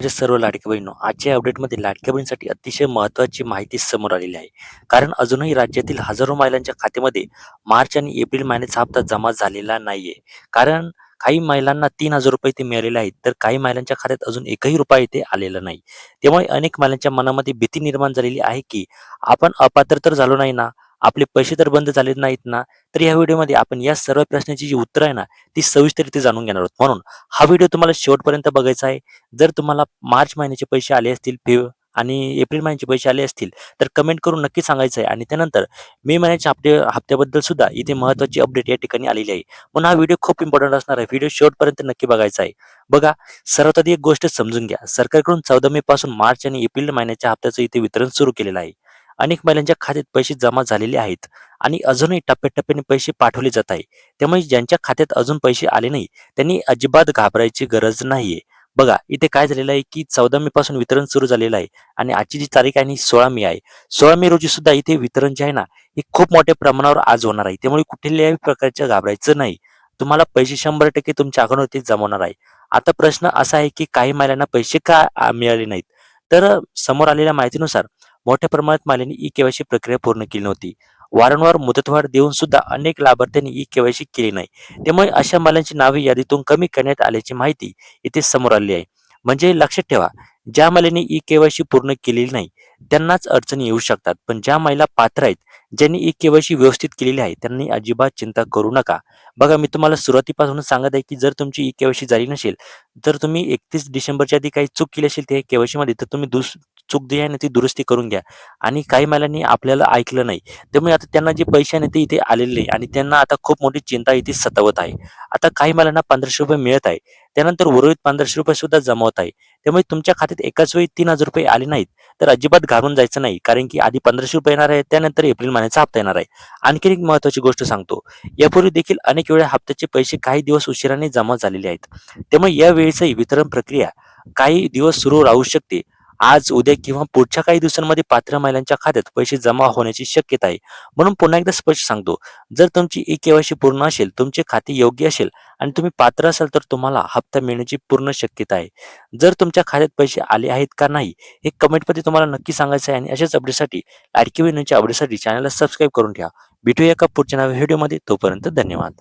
म्हणजे सर्व लाडक्या बहिणींनो, आजच्या अपडेटमध्ये लाडक्या बहिणीसाठी अतिशय महत्त्वाची माहिती समोर आलेली आहे. कारण अजूनही राज्यातील हजारो महिलांच्या खात्यामध्ये मार्च आणि एप्रिल महिन्याचा हप्ता जमा झालेला नाहीये. कारण काही महिलांना ₹3,000 ते मिळालेले आहेत, तर काही महिलांच्या खात्यात अजून एकही रुपया इथे आलेला नाही. त्यामुळे अनेक महिलांच्या मनामध्ये भीती निर्माण झालेली आहे, की आपण अपात्र तर झालो नाही ना? आपले पैसे तर बंद झाले नाहीत ना? तर या व्हिडिओमध्ये आपण या सर्व प्रश्नाची जी उत्तरं आहे ना, ती सविस्तररित्या जाणून घेणार आहोत. म्हणून हा व्हिडिओ तुम्हाला शेवटपर्यंत बघायचा आहे. जर तुम्हाला मार्च महिन्याचे पैसे आले असतील आणि एप्रिल महिन्याचे पैसे आले असतील, तर कमेंट करून नक्की सांगायचं आहे आणि त्यानंतर मे महिन्याच्या हप्त्याबद्दल सुद्धा इथे महत्त्वाची अपडेट या ठिकाणी आलेली आहे. म्हणून हा व्हिडिओ खूप इम्पॉर्टंट असणार आहे. व्हिडिओ शेवटपर्यंत नक्की बघायचा आहे. बघा, सर्वात आधी एक गोष्ट समजून घ्या. सरकारकडून 14 मे पासून मार्च आणि एप्रिल महिन्याच्या हप्त्याचं इथे वितरण सुरू केलेलं आहे. अनेक महिलांच्या खात्यात पैसे जमा झालेले आहेत आणि अजूनही टप्प्याटप्प्याने पैसे पाठवले जात आहे. त्यामुळे ज्यांच्या खात्यात अजून पैसे आले नाही, त्यांनी अजिबात घाबरायची गरज नाहीये. बघा, इथे काय झालेलं आहे, की 14 मे पासून वितरण सुरू झालेलं आहे आणि आजची जी तारीख आहे, ती 16 मे आहे. 16 मे रोजी सुद्धा इथे वितरण जे आहे ना, हे खूप मोठ्या प्रमाणावर आज होणार आहे. त्यामुळे कुठल्याही प्रकारचं घाबरायचं नाही. तुम्हाला पैसे 100% तुमच्या अकाउंटवरती जमवणार आहे. आता प्रश्न असा आहे, की काही महिलांना पैसे का मिळाले नाहीत? तर समोर आलेल्या माहितीनुसार मोठ्या प्रमाणात महिलांनी ई-के-वाय-सी प्रक्रिया पूर्ण केली नव्हती. वारंवार मुदतवाढ देऊन सुद्धा अनेक लाभार्थ्यांनी ई-के-वाय-सी केली नाही. त्यामुळे अशा महिलांची नावे यादीतून कमी करण्यात आल्याची माहिती इथे समोर आली आहे. म्हणजे लक्षात ठेवा, ज्या महिलांनी ई-के-वाय-सी पूर्ण केलेली नाही, त्यांनाच अडचणी येऊ शकतात. पण ज्या महिला पात्र आहेत, ज्यांनी ई-के-वाय-सी व्यवस्थित केलेली आहे, त्यांनी अजिबात चिंता करू नका. बघा, मी तुम्हाला सुरुवातीपासूनच सांगत आहे, की जर तुमची ई-के-वाय-सी झाली नसेल, तर तुम्ही 31 डिसेंबरच्या आधी काही चूक केली असेल त्या के-वाय-सीमध्ये, तर तुम्ही चूक जी आहे ना, ती दुरुस्ती करून घ्या. आणि काही महिलांनी आपल्याला ऐकलं नाही. त्यामुळे आता त्यांना जे पैसे आहे ना, ते इथे आलेले नाही आणि त्यांना आता खूप मोठी चिंता इथे सतावत आहे. आता काही महिलांना ₹1500 मिळत आहे. त्यानंतर उर्वरित ₹1500 सुद्धा जमा होत आहे. त्यामुळे तुमच्या खात्यात एकाच वेळी ₹3000 आले नाहीत, तर अजिबात घाबरून जायचं नाही. कारण की आधी ₹1500 येणार आहे, त्यानंतर एप्रिल महिन्याचा हप्ता येणार आहे. आणखीन एक महत्त्वाची गोष्ट सांगतो. यापूर्वी देखील अनेक वेळा हप्त्याचे पैसे काही दिवस उशिराने जमा झालेले आहेत. त्यामुळे या वेळेसही वितरण प्रक्रिया काही दिवस सुरू राहू शकते. आज, उद्या किंवा पुढच्या काही दिवसांमध्ये पात्र महिलांच्या खात्यात पैसे जमा होण्याची शक्यता आहे. म्हणून पुन्हा एकदा स्पष्ट सांगतो, जर तुमची ई-के-वाय-सी पूर्ण असेल, तुमचे खाते योग्य असेल आणि तुम्ही पात्र असाल, तर तुम्हाला हप्ता मिळण्याची पूर्ण शक्यता आहे. जर तुमच्या खात्यात पैसे आले आहेत का नाही, हे कमेंटमध्ये तुम्हाला नक्की सांगायचं आहे आणि अशाच अपडेटसाठी लाडकी बहिणींच्या अपडेटसाठी चॅनलला सबस्क्राईब करून ठेवा. भेटूया एका पुढच्या नव्या व्हिडिओमध्ये. तोपर्यंत धन्यवाद.